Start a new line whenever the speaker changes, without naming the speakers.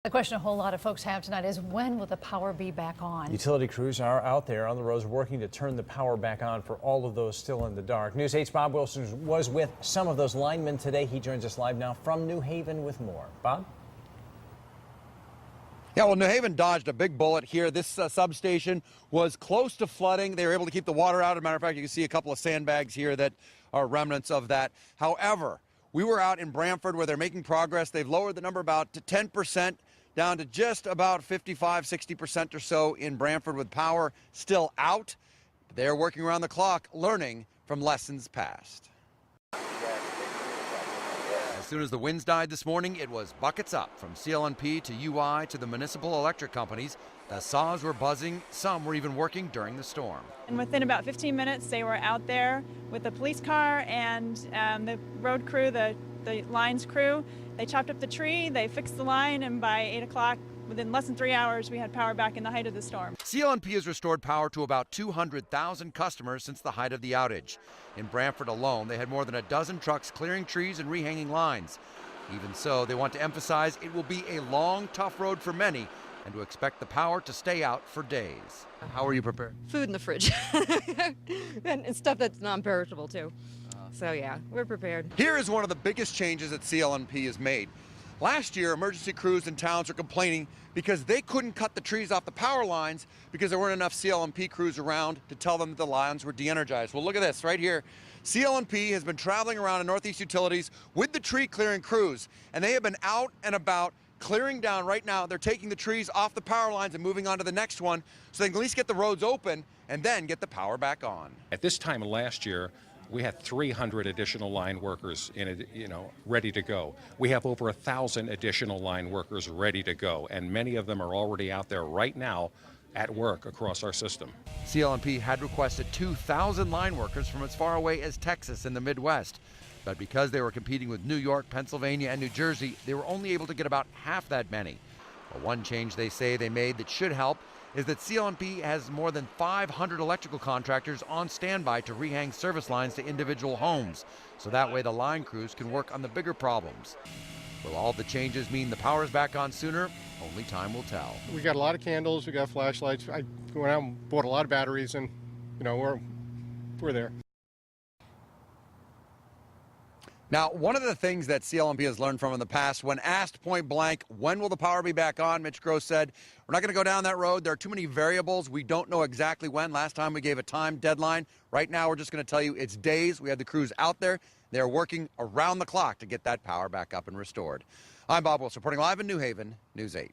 The question a whole lot of folks have tonight is, when will the power be back on?
Utility crews are out there on the roads working to turn the power back on for all of those still in the dark. News 8's Bob Wilson was with some of those linemen today. He joins us live now from New Haven with more. Bob?
Yeah, well, New Haven dodged a big bullet here. This substation was close to flooding. They were able to keep the water out. As a matter of fact, you can see a couple of sandbags here that are remnants of that. However, we were out in Brantford where they're making progress. They've lowered the number about to 10%. Down to just about 55–60% or so in Brantford, with power still out. They're working around the clock, learning from lessons past. As soon as the winds died this morning, it was buckets up from CLNP to UI to the municipal electric companies. The saws were buzzing. Some were even working during the storm.
And within about 15 minutes, they were out there with the police car and the road crew, the lines crew. They chopped up the tree, they fixed the line, and by 8 o'clock, within less than 3 hours, we had power back in the height of the storm.
CLNP has restored power to about 200,000 customers since the height of the outage. In Brantford alone, they had more than a dozen trucks clearing trees and rehanging lines. Even so, they want to emphasize it will be a long, tough road for many, and to expect the power to stay out for days. How are you prepared?
Food in the fridge and stuff that's non-perishable too. So yeah, we're prepared.
Here is one of the biggest changes that CLNP has made. Last year, emergency crews in towns were complaining because they couldn't cut the trees off the power lines because there weren't enough CLNP crews around to tell them that the lines were de-energized. Well, look at this right here. CLNP has been traveling around in Northeast Utilities with the tree clearing crews, and they have been out and about clearing down. Right now, they're taking the trees off the power lines and moving on to the next one so they can at least get the roads open and then get the power back on.
At this time last year, we had 300 additional line workers ready to go. We have over 1,000 additional line workers ready to go, and many of them are already out there right now at work across our system.
CLNP had requested 2,000 line workers from as far away as Texas in the Midwest. But because they were competing with New York, Pennsylvania, and New Jersey, they were only able to get about half that many. But one change they say they made that should help is that CLNP has more than 500 electrical contractors on standby to rehang service lines to individual homes, so that way the line crews can work on the bigger problems. Will all the changes mean the power's back on sooner? Only time will tell.
We got a lot of candles, we got flashlights. I went out and bought a lot of batteries, and we're there.
Now, one of the things that CLNP has learned from in the past, when asked point blank, when will the power be back on, Mitch Gross said, we're not going to go down that road. There are too many variables. We don't know exactly when. Last time we gave a time deadline. Right now, we're just going to tell you it's days. We have the crews out there. They're working around the clock to get that power back up and restored. I'm Bob Wilson, reporting live in New Haven, News 8.